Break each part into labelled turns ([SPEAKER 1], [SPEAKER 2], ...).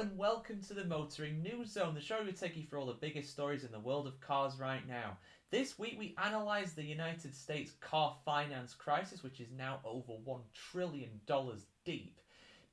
[SPEAKER 1] and welcome to the Motoring News Zone, the show we take you through all the biggest stories in the world of cars right now. This week we analyse the United States car finance crisis, which is now over $1 trillion deep.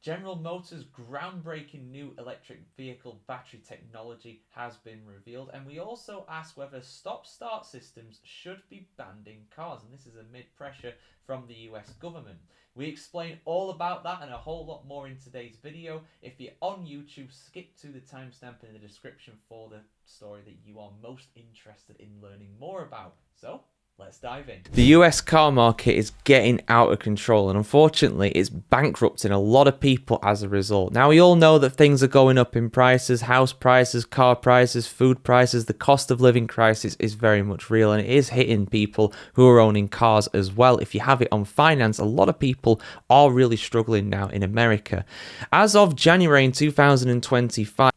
[SPEAKER 1] General Motors' groundbreaking new electric vehicle battery technology has been revealed, and we also ask whether stop-start systems should be banned in cars, and this is amid pressure from the US government. We explain all about that and a whole lot more in today's video. If you're on YouTube, skip to the timestamp in the description for the story that you are most interested in learning more about. So, let's dive in. The US car market is getting out of control, and unfortunately it's bankrupting a lot of people as a result. Now, we all know that things are going up in prices, house prices, car prices, food prices. The cost of living crisis is very much real, and it is hitting people who are owning cars as well. If you have it on finance, a lot of people are really struggling now in America. As of January in 2025,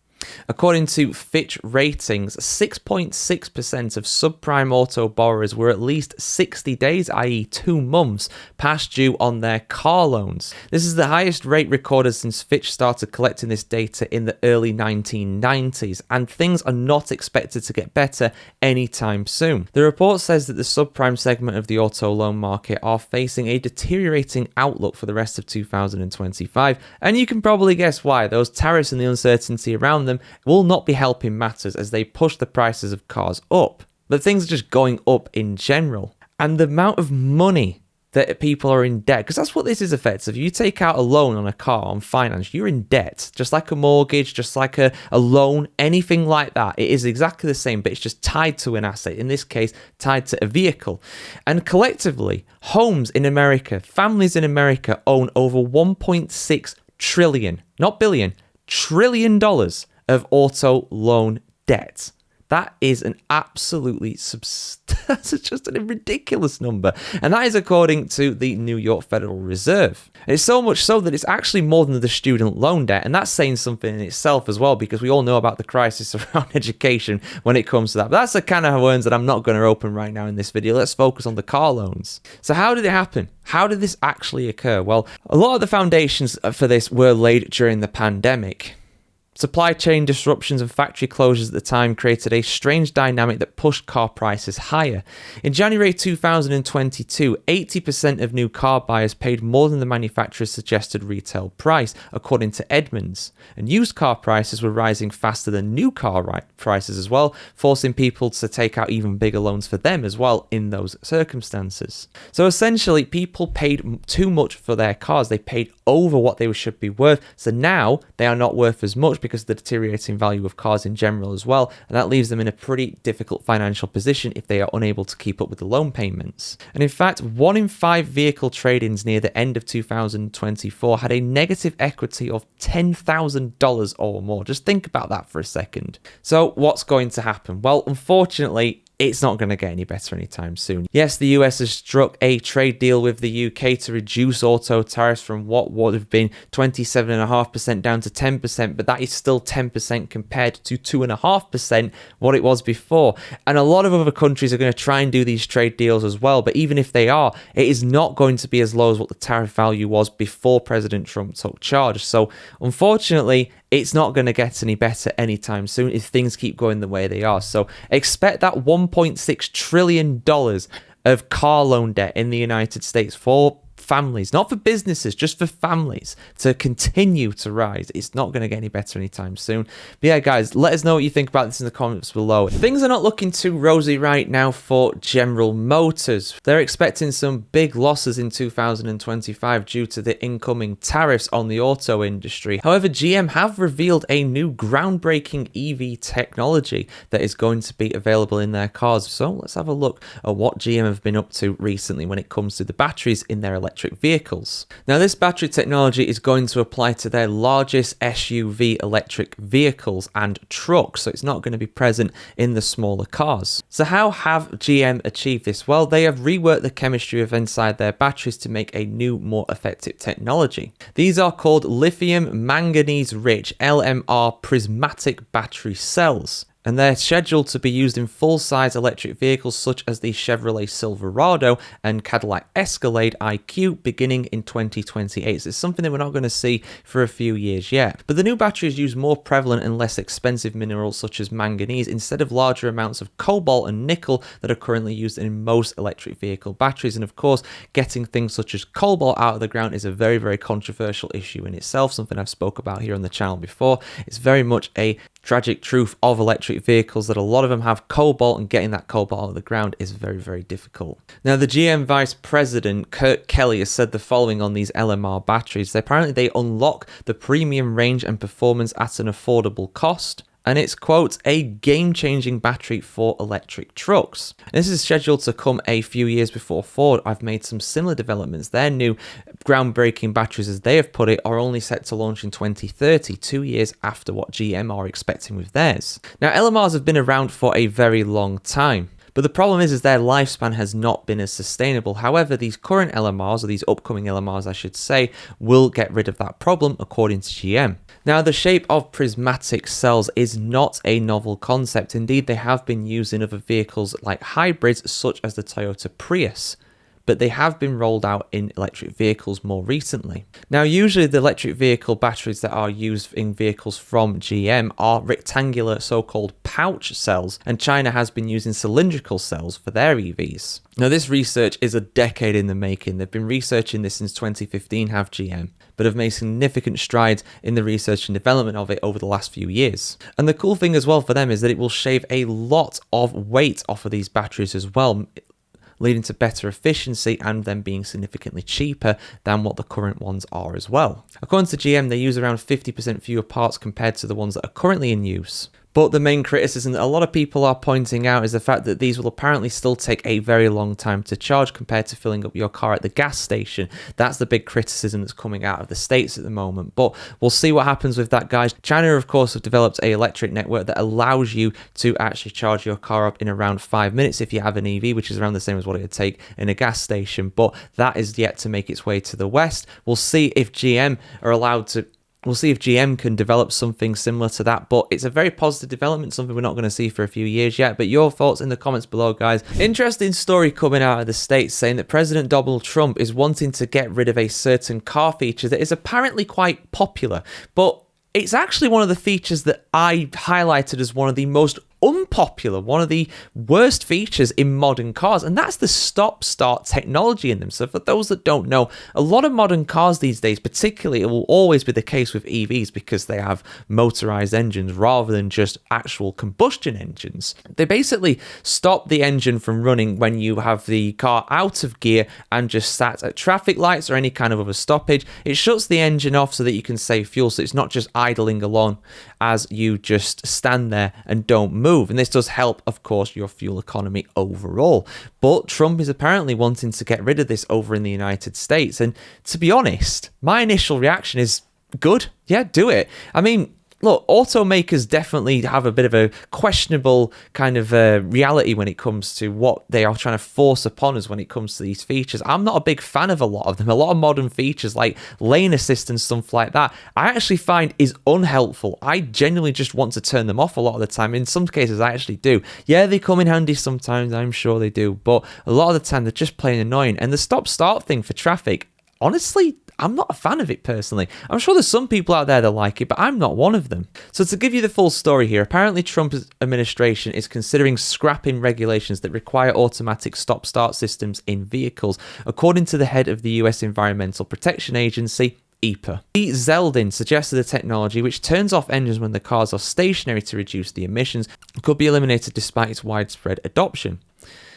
[SPEAKER 1] according to Fitch Ratings, 6.6% of subprime auto borrowers were at least 60 days, i.e. 2 months, past due on their car loans. This is the highest rate recorded since Fitch started collecting this data in the early 1990s, and things are not expected to get better anytime soon. The report says that the subprime segment of the auto loan market are facing a deteriorating outlook for the rest of 2025, and you can probably guess why. Those tariffs and the uncertainty around them will not be helping matters as they push the prices of cars up. But things are just going up in general. And the amount of money that people are in debt, because that's what this is effective. You take out a loan on a car on finance, you're in debt. Just like a mortgage, just like a loan, anything like that. It is exactly the same, but it's just tied to an asset. In this case, tied to a vehicle. And collectively, homes in America, families in America own over 1.6 trillion, not billion, trillion dollars of auto loan debt. That is an absolutely that's just a ridiculous number. And that is according to the New York Federal Reserve. And it's so much so that it's actually more than the student loan debt. And that's saying something in itself as well, because we all know about the crisis around education when it comes to that. But that's the kind of worms that I'm not going to open right now in this video. Let's focus on the car loans. So how did it happen? How did this actually occur? Well, a lot of the foundations for this were laid during the pandemic. Supply chain disruptions and factory closures at the time created a strange dynamic that pushed car prices higher. In January 2022, 80% of new car buyers paid more than the manufacturer's suggested retail price, according to Edmunds. And used car prices were rising faster than new car prices as well, forcing people to take out even bigger loans for them as well in those circumstances. So essentially, people paid too much for their cars. They paid over what they should be worth. So now they are not worth as much because of the deteriorating value of cars in general as well, and that leaves them in a pretty difficult financial position if they are unable to keep up with the loan payments. And in fact, 1 in 5 vehicle trade-ins near the end of 2024 had a negative equity of $10,000 or more. Just think about that for a second. So what's going to happen? Well, unfortunately, it's not going to get any better anytime soon. Yes, the US has struck a trade deal with the UK to reduce auto tariffs from what would have been 27.5% down to 10%, but that is still 10% compared to 2.5% what it was before. And a lot of other countries are going to try and do these trade deals as well, but even if they are, it is not going to be as low as what the tariff value was before President Trump took charge. So unfortunately, it's not going to get any better anytime soon if things keep going the way they are. So expect that $1.6 trillion of car loan debt in the United States for families, not for businesses, just for families, to continue to rise. It's not going to get any better anytime soon. But yeah, guys, let us know what you think about this in the comments below. Things are not looking too rosy right now for General Motors. They're expecting some big losses in 2025 due to the incoming tariffs on the auto industry. However, GM have revealed a new groundbreaking EV technology that is going to be available in their cars. So let's have a look at what GM have been up to recently when it comes to the batteries in their electric vehicles. Now, this battery technology is going to apply to their largest SUV electric vehicles and trucks, so it's not going to be present in the smaller cars. So how have GM achieved this? Well, they have reworked the chemistry of inside their batteries to make a new, more effective technology. These are called lithium manganese rich LMR prismatic battery cells. and they're scheduled to be used in full-size electric vehicles such as the Chevrolet Silverado and Cadillac Escalade IQ beginning in 2028. So it's something that we're not going to see for a few years yet. But the new batteries use more prevalent and less expensive minerals such as manganese instead of larger amounts of cobalt and nickel that are currently used in most electric vehicle batteries. And of course, getting things such as cobalt out of the ground is a very, very controversial issue in itself, something I've spoke about here on the channel before. It's very much a tragic truth of electric vehicles that a lot of them have cobalt, and getting that cobalt out of the ground is very, very difficult. Now, the GM Vice President Kurt Kelly has said the following on these LMR batteries. Apparently, they unlock the premium range and performance at an affordable cost. And it's, quote, a game-changing battery for electric trucks. This is scheduled to come a few years before Ford. I've made some similar developments. Their new groundbreaking batteries, as they have put it, are only set to launch in 2030, 2 years after what GM are expecting with theirs. Now, LMRs have been around for a very long time. But the problem is their lifespan has not been as sustainable. However, these current LMRs, or these upcoming LMRs I should say, will get rid of that problem according to GM. Now, the shape of prismatic cells is not a novel concept. Indeed, they have been used in other vehicles like hybrids such as the Toyota Prius, but they have been rolled out in electric vehicles more recently. Now, usually the electric vehicle batteries that are used in vehicles from GM are rectangular so-called pouch cells, and China has been using cylindrical cells for their EVs. Now, this research is a decade in the making. They've been researching this since 2015, have GM, but have made significant strides in the research and development of it over the last few years. And the cool thing as well for them is that it will shave a lot of weight off of these batteries as well, leading to better efficiency and them being significantly cheaper than what the current ones are as well. According to GM, they use around 50% fewer parts compared to the ones that are currently in use. But the main criticism that a lot of people are pointing out is the fact that these will apparently still take a very long time to charge compared to filling up your car at the gas station. That's the big criticism that's coming out of the States at the moment. But we'll see what happens with that, guys. China, of course, have developed an electric network that allows you to actually charge your car up in around 5 minutes if you have an EV, which is around the same as what it would take in a gas station. But that is yet to make its way to the West. We'll see if GM are allowed to... We'll see if GM can develop something similar to that, but it's a very positive development, something we're not going to see for a few years yet. But your thoughts in the comments below, guys. Interesting story coming out of the States saying that President Donald Trump is wanting to get rid of a certain car feature that is apparently quite popular, but it's actually one of the features that I highlighted as one of the most unpopular, one of the worst features in modern cars, and that's the stop-start technology in them. So for those that don't know, a lot of modern cars these days, particularly, it will always be the case with EVs because they have motorized engines rather than just actual combustion engines. They basically stop the engine from running when you have the car out of gear and just sat at traffic lights or any kind of other stoppage. It shuts the engine off so that you can save fuel, so it's not just idling along as you just stand there and don't move. And this does help, of course, your fuel economy overall. But Trump is apparently wanting to get rid of this over in the United States. And to be honest, my initial reaction is good. Yeah, do it. I mean, look, automakers definitely have a bit of a questionable kind of reality when it comes to what they are trying to force upon us when it comes to these features. I'm not a big fan of a lot of them. A lot of modern features like lane assist and stuff like that, I actually find is unhelpful. I genuinely just want to turn them off a lot of the time. In some cases, I actually do. Yeah, they come in handy sometimes, I'm sure they do. But a lot of the time, they're just plain annoying. And the stop-start thing for traffic, honestly, I'm not a fan of it personally. I'm sure there's some people out there that like it, but I'm not one of them. So to give you the full story here, apparently Trump's administration is considering scrapping regulations that require automatic stop-start systems in vehicles, according to the head of the US Environmental Protection Agency, EPA. Pete Zeldin suggested a technology which turns off engines when the cars are stationary to reduce the emissions could be eliminated despite its widespread adoption.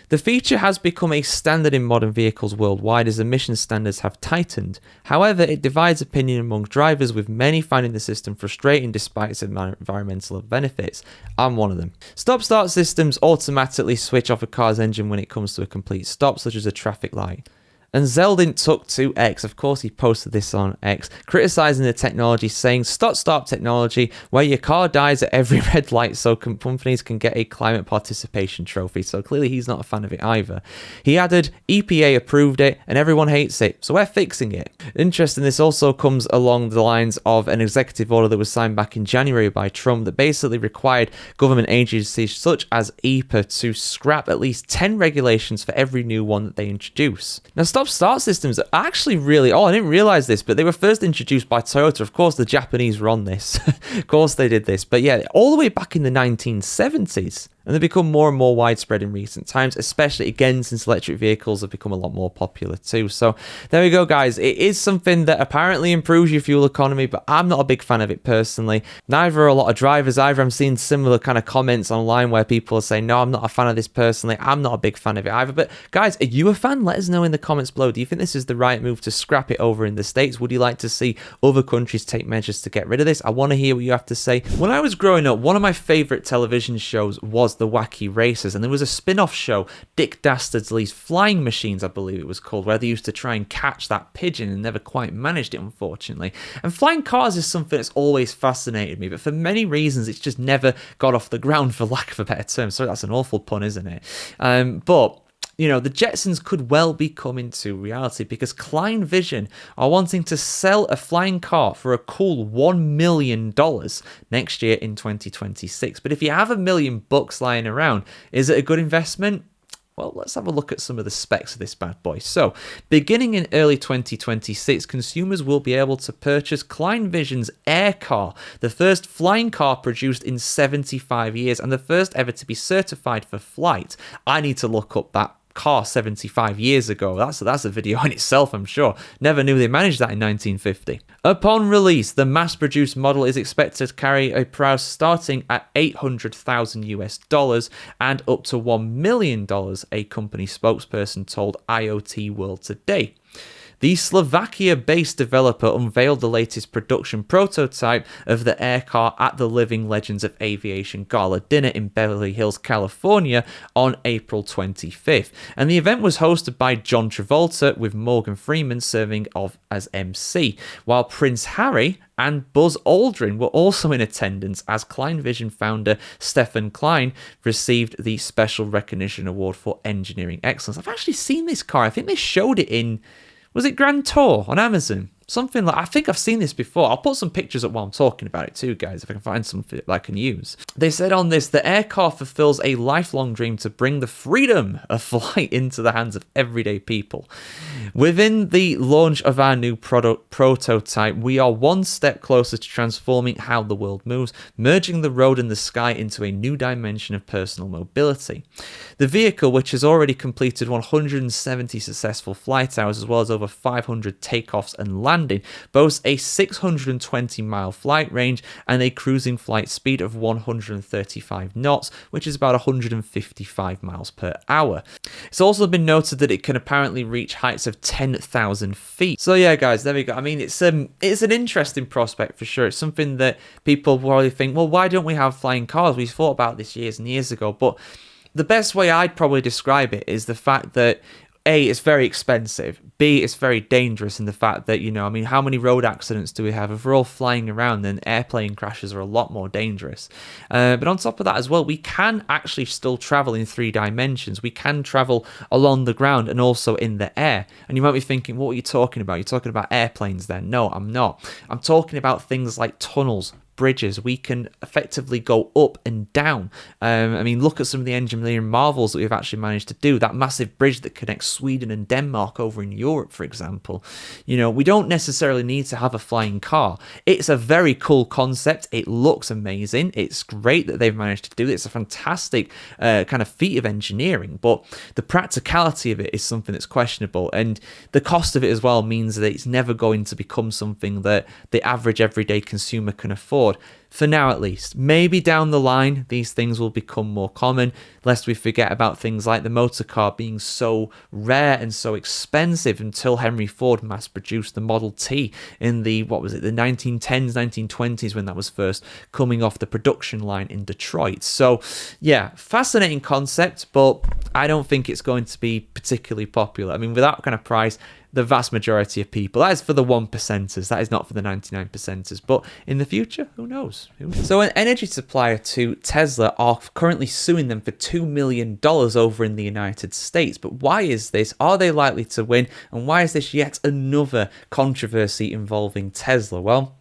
[SPEAKER 1] The feature has become a standard in modern vehicles worldwide as emission standards have tightened. However, it divides opinion among drivers, with many finding the system frustrating despite its environmental benefits. I'm one of them. Stop-start systems automatically switch off a car's engine when it comes to a complete stop, such as a traffic light. And Zeldin took to X, of course he posted this on X, criticizing the technology, saying start-start technology where your car dies at every red light so companies can get a climate participation trophy. So clearly he's not a fan of it either. He added, EPA approved it and everyone hates it, so we're fixing it. Interesting, this also comes along the lines of an executive order that was signed back in January by Trump that basically required government agencies such as EPA to scrap at least 10 regulations for every new one that they introduce. Now, stop-start systems are actually really... Oh, I didn't realize this, but they were first introduced by Toyota. Of course, the Japanese were on this. Of course, they did this. But yeah, all the way back in the 1970s. And they've become more and more widespread in recent times, especially, again, since electric vehicles have become a lot more popular too. So there we go, guys. It is something that apparently improves your fuel economy, but I'm not a big fan of it personally. Neither are a lot of drivers either. I'm seeing similar kind of comments online where people are saying, no, I'm not a fan of this personally. I'm not a big fan of it either. But guys, are you a fan? Let us know in the comments below. Do you think this is the right move to scrap it over in the States? Would you like to see other countries take measures to get rid of this? I want to hear what you have to say. When I was growing up, one of my favorite television shows was The Wacky Racers, and there was a spin-off show, Dick Dastardly's Flying Machines, I believe it was called, where they used to try and catch that pigeon and never quite managed it, unfortunately. And flying cars is something that's always fascinated me, but for many reasons it's just never got off the ground, for lack of a better term. So that's an awful pun, isn't it? But you know, the Jetsons could well be coming to reality because Klein Vision are wanting to sell a flying car for a cool $1 million next year in 2026. But if you have $1 million lying around, is it a good investment? Well, let's have a look at some of the specs of this bad boy. So, beginning in early 2026, consumers will be able to purchase Klein Vision's Air Car, the first flying car produced in 75 years and the first ever to be certified for flight. I need to look up that car 75 years ago. That's a video in itself, I'm sure. Never knew they managed that in 1950. Upon release, the mass-produced model is expected to carry a price starting at $800,000 and up to $1 million, a company spokesperson told IoT World Today. The Slovakia-based developer unveiled the latest production prototype of the Air Car at the Living Legends of Aviation Gala dinner in Beverly Hills, California on April 25th. And the event was hosted by John Travolta, with Morgan Freeman serving as MC, while Prince Harry and Buzz Aldrin were also in attendance as Klein Vision founder Stefan Klein received the Special Recognition Award for Engineering Excellence. I've actually seen this car. I think they showed it in... Was it Grand Tour on Amazon? Something like, I think I've seen this before. I'll put some pictures up while I'm talking about it too, guys, if I can find something that I can use. They said on this, the Air Car fulfills a lifelong dream to bring the freedom of flight into the hands of everyday people. Within the launch of our new prototype, we are one step closer to transforming how the world moves, merging the road and the sky into a new dimension of personal mobility. The vehicle, which has already completed 170 successful flight hours, as well as over 500 takeoffs and landing, boasts a 620-mile flight range and a cruising flight speed of 135 knots, which is about 155 miles per hour. It's also been noted that it can apparently reach heights of 10,000 feet. So yeah, guys, there we go. I mean, it's an interesting prospect for sure. It's something that people probably think, well, why don't we have flying cars? We thought about this years and years ago, but the best way I'd probably describe it is the fact that A, it's very expensive. B, it's very dangerous in the fact that, you know, I mean, how many road accidents do we have? If we're all flying around, then airplane crashes are a lot more dangerous. But on top of that as well, we can actually still travel in 3 dimensions. We can travel along the ground and also in the air. And you might be thinking, what are you talking about? You're talking about airplanes then? No, I'm not. I'm talking about things like tunnels, bridges. We can effectively go up and down. I mean, look at some of the engineering marvels that we've actually managed to do. That massive bridge that connects Sweden and Denmark over in Europe, for example. You know, we don't necessarily need to have a flying car. It's a very cool concept. It looks amazing. It's great that they've managed to do it. It's a fantastic kind of feat of engineering, but the practicality of it is something that's questionable, and the cost of it as well means that it's never going to become something that the average everyday consumer can afford. Ford. For now, at least. Maybe down the line, these things will become more common, lest we forget about things like the motor car being so rare and so expensive until Henry Ford mass-produced the Model T in the 1910s, 1920s, when that was first coming off the production line in Detroit. So, yeah, fascinating concept, but I don't think it's going to be particularly popular. I mean, with that kind of price, the vast majority of people. That is for the 1%ers. That is not for the 99%ers. But in the future, who knows? So an energy supplier to Tesla are currently suing them for $2 million over in the United States. But why is this? Are they likely to win? And why is this yet another controversy involving Tesla? Well,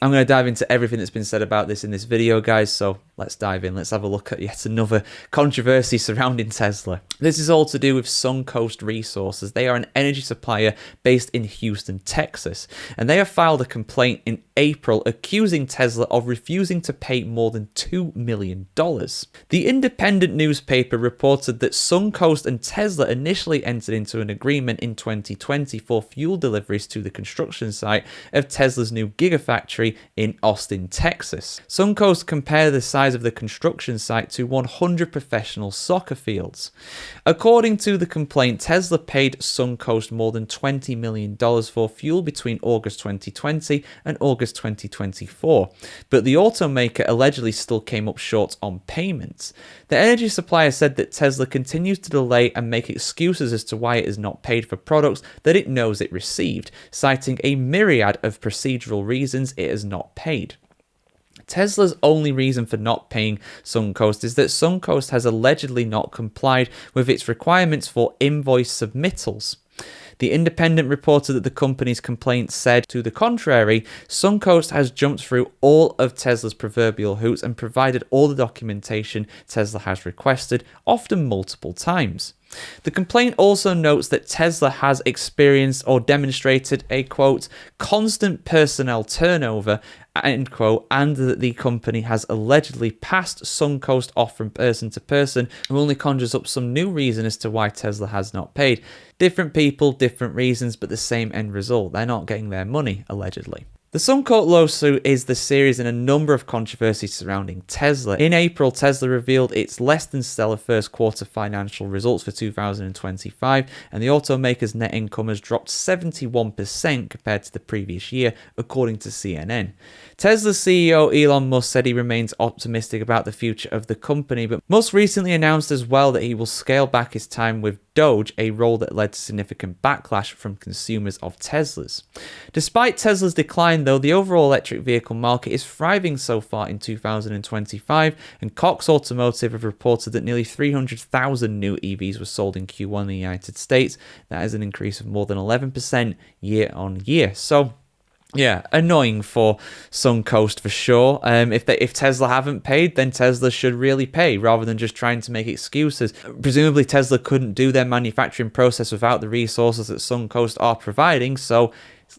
[SPEAKER 1] I'm going to dive into everything that's been said about this in this video, guys, so let's dive in. Let's have a look at yet another controversy surrounding Tesla. This is all to do with Suncoast Resources. They are an energy supplier based in Houston, Texas, and they have filed a complaint in April accusing Tesla of refusing to pay more than $2 million. The Independent newspaper reported that Suncoast and Tesla initially entered into an agreement in 2020 for fuel deliveries to the construction site of Tesla's new Gigafactory in Austin, Texas. Suncoast compared the size of the construction site to 100 professional soccer fields. According to the complaint, Tesla paid Suncoast more than $20 million for fuel between August 2020 and August 2024, but the automaker allegedly still came up short on payments. The energy supplier said that Tesla continues to delay and make excuses as to why it is not paid for products that it knows it received, citing a myriad of procedural reasons it has not paid. Tesla's only reason for not paying Suncoast is that Suncoast has allegedly not complied with its requirements for invoice submittals. The Independent reported that the company's complaint said, to the contrary, Suncoast has jumped through all of Tesla's proverbial hoops and provided all the documentation Tesla has requested, often multiple times. The complaint also notes that Tesla has experienced or demonstrated a, quote, constant personnel turnover, end quote, and that the company has allegedly passed Suncoast off from person to person, and only conjures up some new reason as to why Tesla has not paid. Different people, different reasons, but the same end result. They're not getting their money, allegedly. The Suncoast lawsuit is the series in a number of controversies surrounding Tesla. In April, Tesla revealed its less than stellar first quarter financial results for 2025, and the automaker's net income has dropped 71% compared to the previous year, according to CNN. Tesla's CEO Elon Musk said he remains optimistic about the future of the company, but Musk recently announced as well that he will scale back his time with Doge, a role that led to significant backlash from consumers of Teslas. Despite Tesla's decline, though, the overall electric vehicle market is thriving so far in 2025, and Cox Automotive have reported that nearly 300,000 new EVs were sold in Q1 in the United States. That is an increase of more than 11% year on year. So, yeah, annoying for Suncoast for sure. If Tesla haven't paid, then Tesla should really pay rather than just trying to make excuses. Presumably Tesla couldn't do their manufacturing process without the resources that Suncoast are providing, so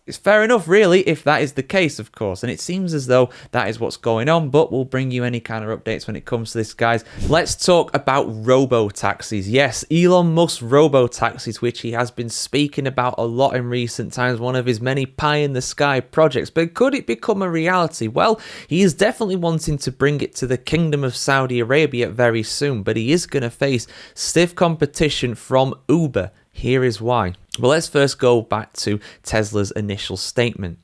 [SPEAKER 1] it's fair enough, really, if that is the case, of course. And it seems as though that is what's going on, but we'll bring you any kind of updates when it comes to this, guys. Let's talk about Robotaxis. Yes, Elon Musk's Robotaxis, which he has been speaking about a lot in recent times, one of his many pie-in-the-sky projects. But could it become a reality? Well, he is definitely wanting to bring it to the Kingdom of Saudi Arabia very soon, but he is going to face stiff competition from Uber. Here is why. Well, let's first go back to Tesla's initial statement.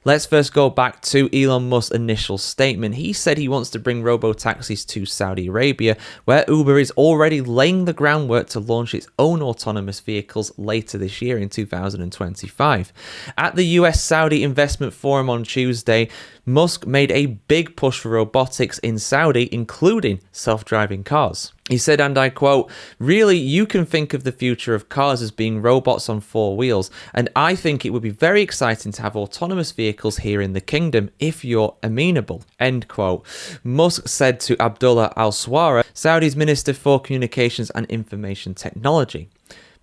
[SPEAKER 1] Let's first go back to Elon Musk's initial statement. He said he wants to bring Robotaxis to Saudi Arabia, where Uber is already laying the groundwork to launch its own autonomous vehicles later this year in 2025. At the US Saudi Investment Forum on Tuesday, Musk made a big push for robotics in Saudi, including self-driving cars. He said, and I quote, "Really, you can think of the future of cars as being robots on four wheels, and I think it would be very exciting to have autonomous vehicles here in the kingdom if you're amenable," end quote. Musk said to Abdullah Al-Swara, Saudi's Minister for Communications and Information Technology.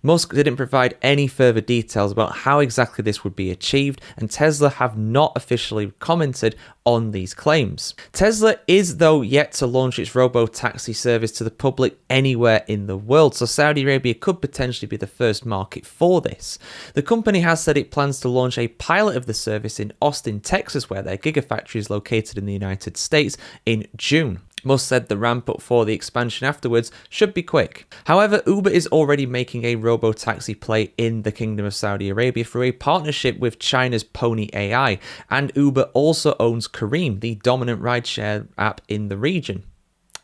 [SPEAKER 1] Musk didn't provide any further details about how exactly this would be achieved, and Tesla have not officially commented on these claims. Tesla is, though, yet to launch its Robotaxi service to the public anywhere in the world, so Saudi Arabia could potentially be the first market for this. The company has said it plans to launch a pilot of the service in Austin, Texas, where their gigafactory is located in the United States, in June. Musk said the ramp up for the expansion afterwards should be quick. However, Uber is already making a robotaxi play in the Kingdom of Saudi Arabia through a partnership with China's Pony AI, and Uber also owns Careem, the dominant rideshare app in the region.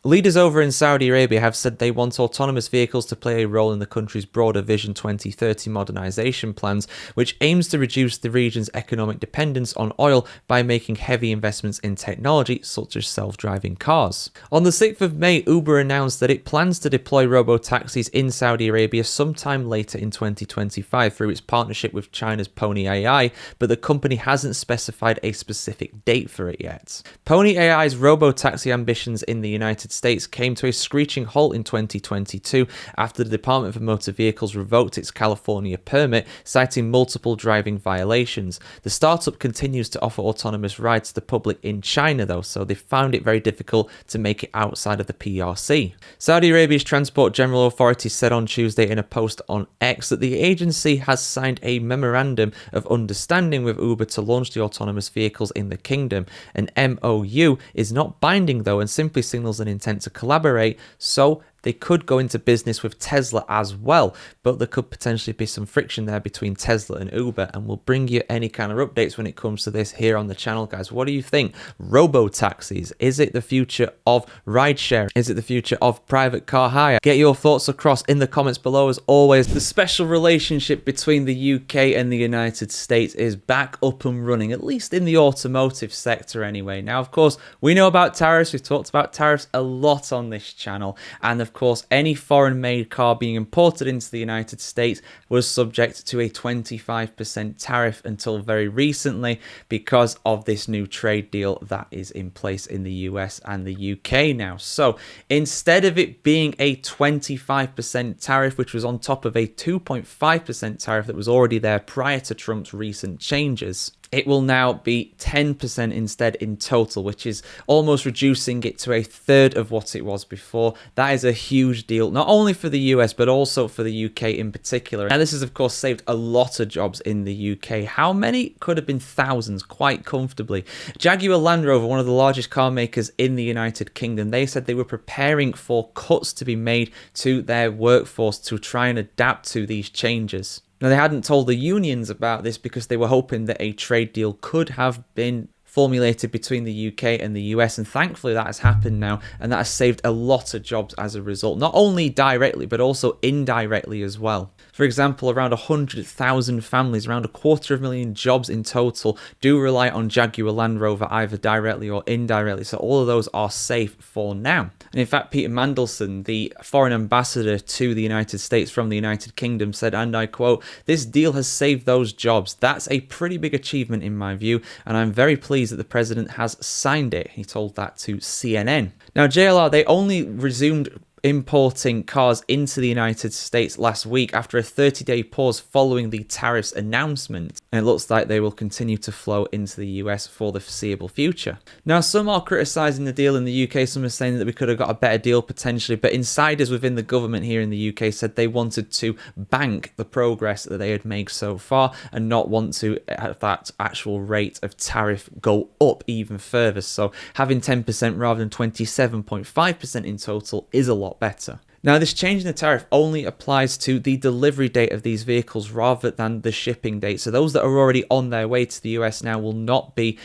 [SPEAKER 1] Leaders over in Saudi Arabia have said they want autonomous vehicles to play a role in the country's broader Vision 2030 modernization plans, which aims to reduce the region's economic dependence on oil by making heavy investments in technology such as self-driving cars. On the 6th of May, Uber announced that it plans to deploy robotaxis in Saudi Arabia sometime later in 2025 through its partnership with China's Pony AI, but the company hasn't specified a specific date for it yet. Pony AI's robotaxi ambitions in the United States came to a screeching halt in 2022 after the Department for Motor Vehicles revoked its California permit, citing multiple driving violations. The startup continues to offer autonomous rides to the public in China, though, so they found it very difficult to make it outside of the PRC. Saudi Arabia's Transport General Authority said on Tuesday in a post on X that the agency has signed a memorandum of understanding with Uber to launch the autonomous vehicles in the kingdom. An MOU is not binding, though, and simply signals an intent to collaborate, so they could go into business with Tesla as well, but there could potentially be some friction there between Tesla and Uber, and we'll bring you any kind of updates when it comes to this here on the channel, guys. What do you think? Robotaxis, is it the future of rideshare? Is it the future of private car hire? Get your thoughts across in the comments below. As always, the special relationship between the UK and the United States is back up and running, at least in the automotive sector anyway. Now, of course, we know about tariffs. We've talked about tariffs a lot on this channel, and of course, any foreign-made car being imported into the United States was subject to a 25% tariff until very recently because of this new trade deal that is in place in the US and the UK now. So instead of it being a 25% tariff, which was on top of a 2.5% tariff that was already there prior to Trump's recent changes, it will now be 10% instead in total, which is almost reducing it to a third of what it was before. That is a huge deal, not only for the US, but also for the UK in particular. And this has, of course, saved a lot of jobs in the UK. How many? Could have been thousands, quite comfortably. Jaguar Land Rover, one of the largest car makers in the United Kingdom, they said they were preparing for cuts to be made to their workforce to try and adapt to these changes. Now, they hadn't told the unions about this because they were hoping that a trade deal could have been formulated between the UK and the US, and thankfully that has happened now, and that has saved a lot of jobs as a result, not only directly but also indirectly as well. For example, around 100,000 families, around 250,000 jobs in total, do rely on Jaguar Land Rover either directly or indirectly, so all of those are safe for now. And in fact, Peter Mandelson, the foreign ambassador to the United States from the United Kingdom, said, and I quote, "This deal has saved those jobs. That's a pretty big achievement in my view, and I'm very pleased that the president has signed it." He told that to CNN. Now, JLR, they only resumed importing cars into the United States last week after a 30-day pause following the tariffs announcement, and it looks like they will continue to flow into the US for the foreseeable future. Now, some are criticising the deal in the UK, some are saying that we could have got a better deal potentially, but insiders within the government here in the UK said they wanted to bank the progress that they had made so far and not want to have that actual rate of tariff go up even further. So having 10% rather than 27.5% in total is a lot better. Now, this change in the tariff only applies to the delivery date of these vehicles rather than the shipping date. So those that are already on their way to the US now will not be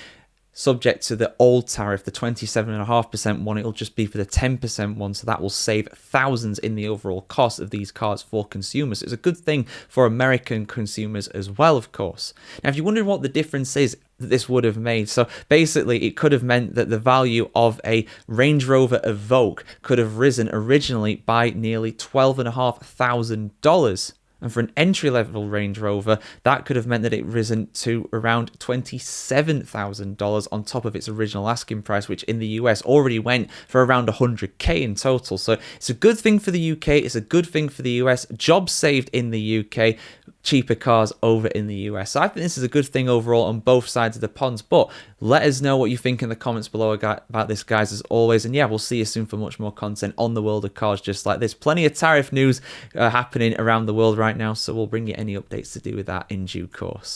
[SPEAKER 1] subject to the old tariff, the 27.5% one. It'll just be for the 10% one, so that will save thousands in the overall cost of these cars for consumers. It's a good thing for American consumers as well, of course. Now, if you're wondering what the difference is that this would have made, so basically it could have meant that the value of a Range Rover Evoque could have risen originally by nearly $12,500. And for an entry-level Range Rover, that could have meant that it risen to around $27,000 on top of its original asking price, which in the US already went for around 100k in total. So it's a good thing for the UK, it's a good thing for the US, jobs saved in the UK, cheaper cars over in the US. So I think this is a good thing overall on both sides of the ponds. But let us know what you think in the comments below about this, guys, as always. And yeah, we'll see you soon for much more content on the world of cars just like this. Plenty of tariff news happening around the world right now, so we'll bring you any updates to do with that in due course.